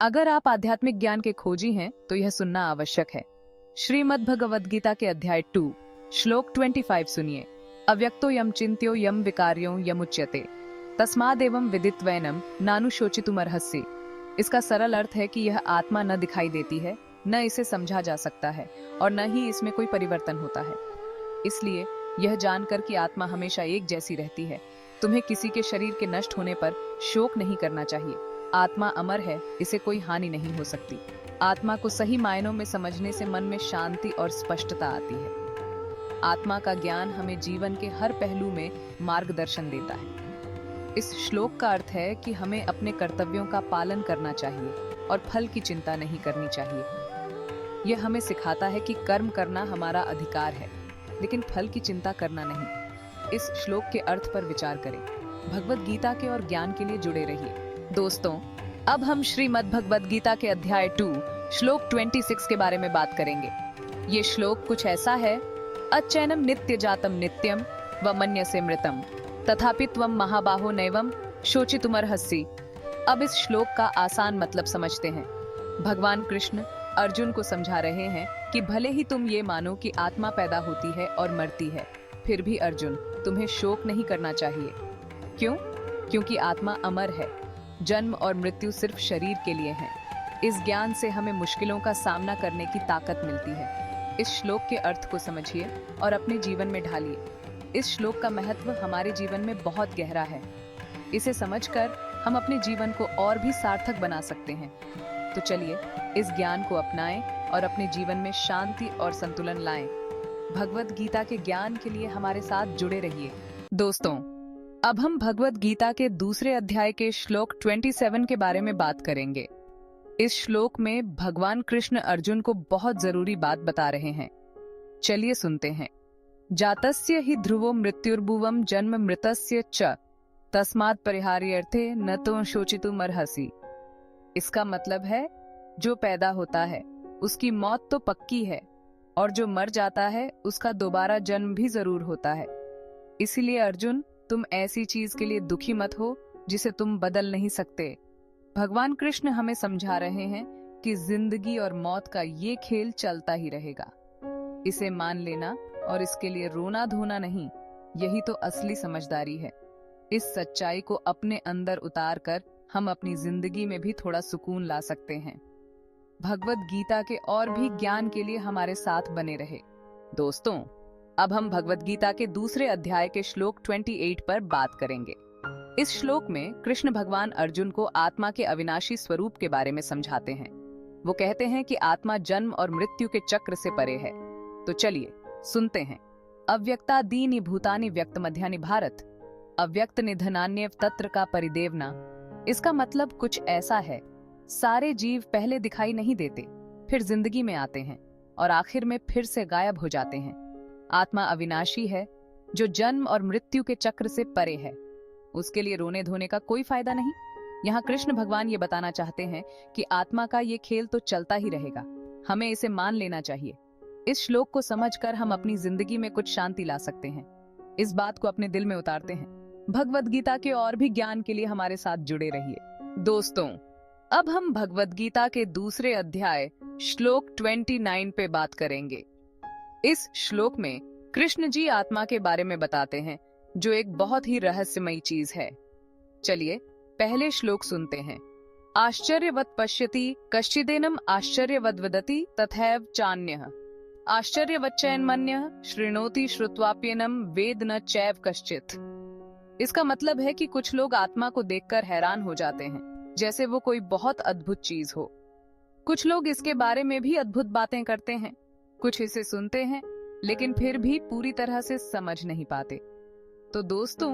अगर आप आध्यात्मिक ज्ञान के खोजी हैं तो यह सुनना आवश्यक है। श्रीमद् भगवद गीता के अध्याय 2 श्लोक 25 सुनिए। अव्यक्तो यम चिंत्यो यम विकार्यो यमुच्यते तस्मादेवं विदित्वैनम नानुशोचितुमर्हसि। इसका सरल अर्थ है कि यह आत्मा न दिखाई देती है, न इसे समझा जा सकता है और न ही इसमें कोई परिवर्तन होता है। इसलिए यह जानकर कि आत्मा हमेशा एक जैसी रहती है, तुम्हें किसी के शरीर के नष्ट होने पर शोक नहीं करना चाहिए। आत्मा अमर है, इसे कोई हानि नहीं हो सकती। आत्मा को सही मायनों में समझने से मन में शांति और स्पष्टता आती है। आत्मा का ज्ञान हमें जीवन के हर पहलू में मार्गदर्शन देता है। इस श्लोक का अर्थ है कि हमें अपने कर्तव्यों का पालन करना चाहिए और फल की चिंता नहीं करनी चाहिए। यह हमें सिखाता है कि कर्म करना हमारा अधिकार है, लेकिन फल की चिंता करना नहीं। इस श्लोक के अर्थ पर विचार करें। भगवद गीता के और ज्ञान के लिए जुड़े रहिए। दोस्तों, अब हम श्रीमद् भगवद गीता के अध्याय 2 श्लोक 26 के बारे में बात करेंगे। ये श्लोक कुछ ऐसा है, अच्छैनम नित्य जातम नित्यम व मन्यसे मृतम तथापि त्वम महाबाहो नैवम शोचितुमर्हसि। अब इस श्लोक का आसान मतलब समझते हैं। भगवान कृष्ण अर्जुन को समझा रहे हैं कि भले ही तुम ये मानो कि आत्मा पैदा होती है और मरती है, फिर भी अर्जुन तुम्हें शोक नहीं करना चाहिए। क्यों? क्योंकि आत्मा अमर है। जन्म और मृत्यु सिर्फ शरीर के लिए है। इस ज्ञान से हमें मुश्किलों का सामना करने की ताकत मिलती है। इस श्लोक के अर्थ को समझिए और अपने जीवन में ढालिए। इस श्लोक का महत्व हमारे जीवन में बहुत गहरा है। इसे समझकर हम अपने जीवन को और भी सार्थक बना सकते हैं। तो चलिए इस ज्ञान को अपनाएं और अपने जीवन में शांति और संतुलन लाएं। भगवद गीता के ज्ञान के लिए हमारे साथ जुड़े रहिए। दोस्तों, अब हम भगवद गीता के दूसरे अध्याय के श्लोक 27 के बारे में बात करेंगे। इस श्लोक में भगवान कृष्ण अर्जुन को बहुत जरूरी बात बता रहे हैं। चलिए सुनते हैं। जातस्य हि ध्रुवो मृत्युर्भुवम जन्म मृतस्य च तस्मात् परिहार्यर्थे न तो शोचितुमर्हसि। इसका मतलब है, जो पैदा होता है उसकी मौत तो पक्की है और जो मर जाता है उसका दोबारा जन्म भी जरूर होता है। इसीलिए अर्जुन, तुम ऐसी चीज के लिए दुखी मत हो जिसे तुम बदल नहीं सकते। भगवान कृष्ण हमें समझा रहे हैं कि जिंदगी और मौत का ये खेल चलता ही रहेगा। इसे मान लेना और इसके लिए रोना धोना नहीं, यही तो असली समझदारी है। इस सच्चाई को अपने अंदर उतार कर हम अपनी जिंदगी में भी थोड़ा सुकून ला सकते हैं। भगवद गीता के और भी ज्ञान के लिए हमारे साथ बने रहे। दोस्तों, अब हम भगवद गीता के दूसरे अध्याय के श्लोक 28 पर बात करेंगे। इस श्लोक में कृष्ण भगवान अर्जुन को आत्मा के अविनाशी स्वरूप के बारे में समझाते हैं। वो कहते हैं कि आत्मा जन्म और मृत्यु के चक्र से परे है। तो चलिए सुनते हैं। अव्यक्तादीनि भूतानि व्यक्त मध्यानि भारत अव्यक्त निधनान्य तत्र का परिदेवना। इसका मतलब कुछ ऐसा है, सारे जीव पहले दिखाई नहीं देते, फिर जिंदगी में आते हैं और आखिर में फिर से गायब हो जाते हैं। आत्मा अविनाशी है, जो जन्म और मृत्यु के चक्र से परे है। उसके लिए रोने धोने का कोई फायदा नहीं। यहाँ कृष्ण भगवान ये बताना चाहते हैं कि आत्मा का ये खेल तो चलता ही रहेगा, हमें इसे मान लेना चाहिए। इस श्लोक को समझकर हम अपनी जिंदगी में कुछ शांति ला सकते हैं। इस बात को अपने दिल में उतारते हैं। भगवद गीता के और भी ज्ञान के लिए हमारे साथ जुड़े रहिए। दोस्तों, अब हम भगवद गीता के दूसरे अध्याय श्लोक 29 पे बात करेंगे। इस श्लोक में कृष्ण जी आत्मा के बारे में बताते हैं, जो एक बहुत ही रहस्यमयी चीज है। चलिए पहले श्लोक सुनते हैं। आश्चर्यवत् पश्यति कश्चिदेनम आश्चर्यवद् वदति तथैव चान्यः आश्चर्यवच्चैन्मन्यः शृणोति श्रुत्वाप्येनम वेद न चैव कश्चित्। इसका मतलब है कि कुछ लोग आत्मा को देखकर हैरान हो जाते हैं, जैसे वो कोई बहुत अद्भुत चीज हो। कुछ लोग इसके बारे में भी अद्भुत बातें करते हैं। कुछ इसे सुनते हैं लेकिन फिर भी पूरी तरह से समझ नहीं पाते। तो दोस्तों,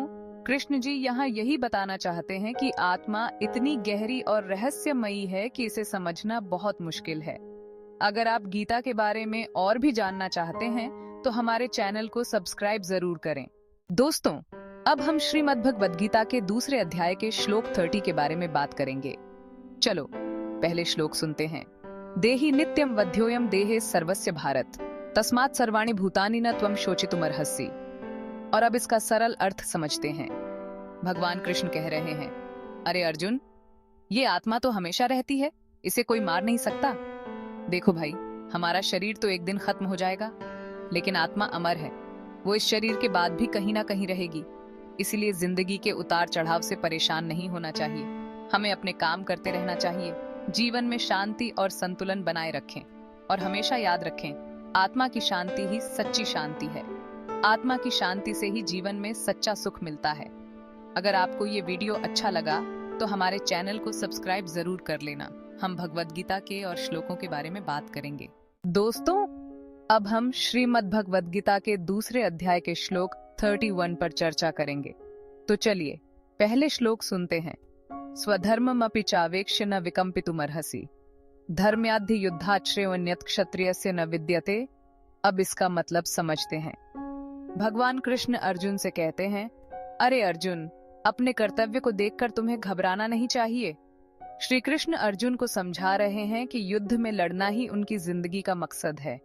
कृष्ण जी यहाँ यही बताना चाहते हैं कि आत्मा इतनी गहरी और रहस्यमयी है कि इसे समझना बहुत मुश्किल है। अगर आप गीता के बारे में और भी जानना चाहते हैं तो हमारे चैनल को सब्सक्राइब जरूर करें। दोस्तों, अब हम श्रीमद् भगवद गीता के दूसरे अध्याय के श्लोक 30 के बारे में बात करेंगे। चलो पहले श्लोक सुनते हैं। देहि नित्यम वध्योयम देहे सर्वस्य भारत तस्मात् सर्वाणि भूतानि न त्वं शोचितुमर्हसि। और अब इसका सरल अर्थ समझते हैं। भगवान कृष्ण कह रहे हैं, अरे अर्जुन, ये आत्मा तो हमेशा रहती है, इसे कोई मार नहीं सकता। देखो भाई, हमारा शरीर तो एक दिन खत्म हो जाएगा, लेकिन आत्मा अमर है। वो इस शरीर के बाद भी कहीं ना कहीं रहेगी। इसलिए जिंदगी के उतार चढ़ाव से परेशान नहीं होना चाहिए। हमें अपने काम करते रहना चाहिए। जीवन में शांति और संतुलन बनाए रखें और हमेशा याद रखें, आत्मा की शांति ही सच्ची शांति है। आत्मा की शांति से ही जीवन में सच्चा सुख मिलता है। अगर आपको ये वीडियो अच्छा लगा तो हमारे चैनल को सब्सक्राइब जरूर कर लेना। हम भगवद गीता के और श्लोकों के बारे में बात करेंगे। दोस्तों, अब हम श्रीमद् भगवद गीता के दूसरे अध्याय के श्लोक 31 पर चर्चा करेंगे। तो चलिए पहले श्लोक सुनते हैं। स्वधर्ममपि चावेक्ष्य न विकम्पितुमर्हसि, धर्म्याद्धि युद्धाश्रेयोऽन्यत् क्षत्रियस्य न विद्यते। अब इसका मतलब समझते हैं। भगवान कृष्ण अर्जुन से कहते हैं, अरे अर्जुन, अपने कर्तव्य को देखकर तुम्हें घबराना नहीं चाहिए। श्री कृष्ण अर्जुन को समझा रहे हैं कि युद्ध में लड़ना ही उनकी जिंदगी का मकसद है।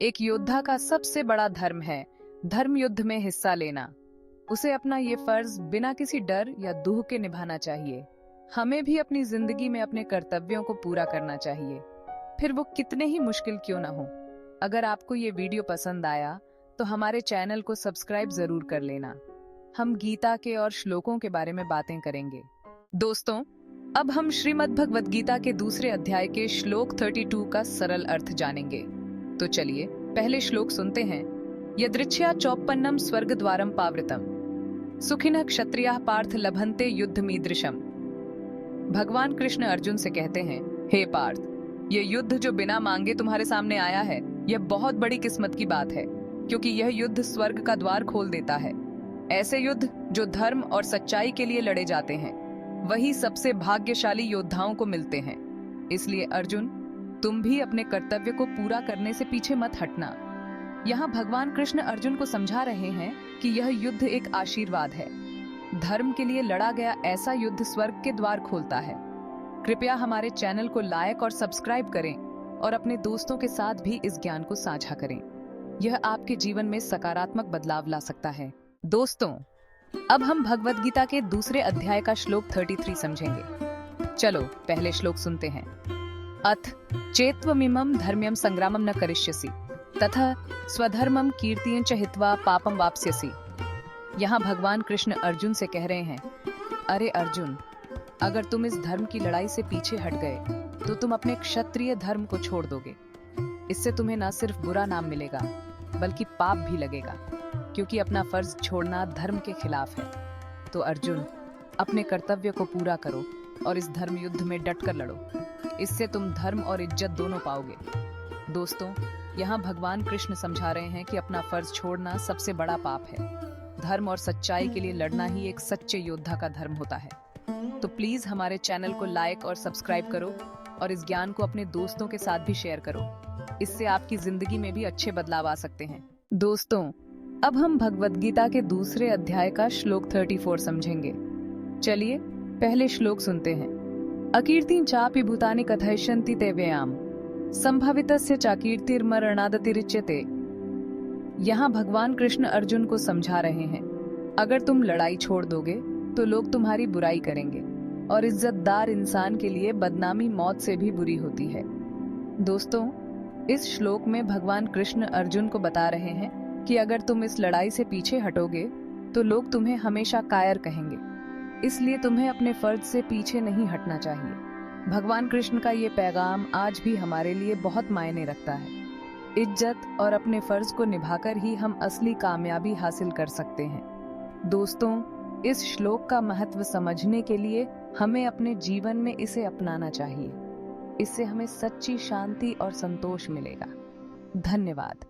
एक योद्धा का सबसे बड़ा धर्म है धर्म युद्ध में हिस्सा लेना। उसे अपना ये फर्ज बिना किसी डर या दुह के निभाना चाहिए। हमें भी अपनी जिंदगी में अपने कर्तव्यों को पूरा करना चाहिए, फिर वो कितने ही मुश्किल क्यों ना हो। अगर आपको ये वीडियो पसंद आया तो हमारे चैनल को सब्सक्राइब जरूर कर लेना। हम गीता के और श्लोकों के बारे में बातें करेंगे। दोस्तों, अब हम श्रीमद् भगवद गीता के दूसरे अध्याय के श्लोक 32 का सरल अर्थ जानेंगे। तो चलिए पहले श्लोक सुनते हैं। यदृच्छया चौपन्नम स्वर्ग द्वारम पावृतम, सुखिनः क्षत्रियाः पार्थ लभन्ते युद्धमीदृशम। भगवान कृष्ण अर्जुन से कहते हैं, हे पार्थ, ये युद्ध जो बिना मांगे तुम्हारे सामने आया है, यह बहुत बड़ी किस्मत की बात है, क्योंकि यह युद्ध स्वर्ग का द्वार खोल देता है। ऐसे युद्ध जो धर्म और सच्चाई के लिए लड़े जाते हैं, वही सबसे भाग्यशाली योद्धाओं को मिलते हैं। इसलिए अर्जुन, तुम भी अपने कर्तव्य को पूरा करने से पीछे मत हटना। यहाँ भगवान कृष्ण अर्जुन को समझा रहे हैं कि यह युद्ध एक आशीर्वाद है। धर्म के लिए लड़ा गया ऐसा युद्ध स्वर्ग के द्वार खोलता है। कृपया हमारे चैनल को लाइक और सब्सक्राइब करें और अपने दोस्तों के साथ भी इस ज्ञान को साझा करें। यह आपके जीवन में सकारात्मक बदलाव ला सकता है। दोस्तों, अब हम भगवद गीता के दूसरे अध्याय का श्लोक 33 समझेंगे। चलो पहले श्लोक सुनते हैं। अथ चेत्त्वमिमं धर्म्यं संग्रामं न करिष्यसि, तथा स्वधर्मं कीर्तिं च हित्वा पापं वाप्स्यसि। यहाँ भगवान कृष्ण अर्जुन से कह रहे हैं, अरे अर्जुन, अगर तुम इस धर्म की लड़ाई से पीछे हट गए तो तुम अपने क्षत्रिय धर्म को छोड़ दोगे। इससे तुम्हें न सिर्फ बुरा नाम मिलेगा बल्कि पाप भी लगेगा, क्योंकि अपना फर्ज छोड़ना धर्म के खिलाफ है। तो अर्जुन, अपने कर्तव्य को पूरा करो और इस धर्म युद्ध में डटकर लड़ो। इससे तुम धर्म और इज्जत दोनों पाओगे। दोस्तों, यहाँ भगवान कृष्ण समझा रहे हैं कि अपना फर्ज छोड़ना सबसे बड़ा पाप है। धर्म और सच्चाई के लिए लड़ना ही एक सच्चे योद्धा का धर्म होता है। तो प्लीज हमारे चैनल को लाइक और सब्सक्राइब करो और इस ज्ञान को अपने दोस्तों के साथ भी शेयर करो। इससे आपकी जिंदगी में भी अच्छे बदलाव आ सकते हैं। दोस्तों, अब हम भगवद गीता के दूसरे अध्याय का श्लोक 34 समझेंगे। चलिए पहले श्लोक सुनते हैं। अकीर्तिं चापि भूतानि कथयिष्यन्ति ते व्ययाम, संभावितस्य चाकीर्तिर्मरणादतिरिच्यते। यहाँ भगवान कृष्ण अर्जुन को समझा रहे हैं, अगर तुम लड़ाई छोड़ दोगे तो लोग तुम्हारी बुराई करेंगे और इज्जतदार इंसान के लिए बदनामी मौत से भी बुरी होती है। दोस्तों, इस श्लोक में भगवान कृष्ण अर्जुन को बता रहे हैं कि अगर तुम इस लड़ाई से पीछे हटोगे तो लोग तुम्हें हमेशा कायर कहेंगे। इसलिए तुम्हें अपने फर्ज से पीछे नहीं हटना चाहिए। भगवान कृष्ण का ये पैगाम आज भी हमारे लिए बहुत मायने रखता है। इज्जत और अपने फर्ज को निभाकर ही हम असली कामयाबी हासिल कर सकते हैं। दोस्तों, इस श्लोक का महत्व समझने के लिए हमें अपने जीवन में इसे अपनाना चाहिए। इससे हमें सच्ची शांति और संतोष मिलेगा। धन्यवाद।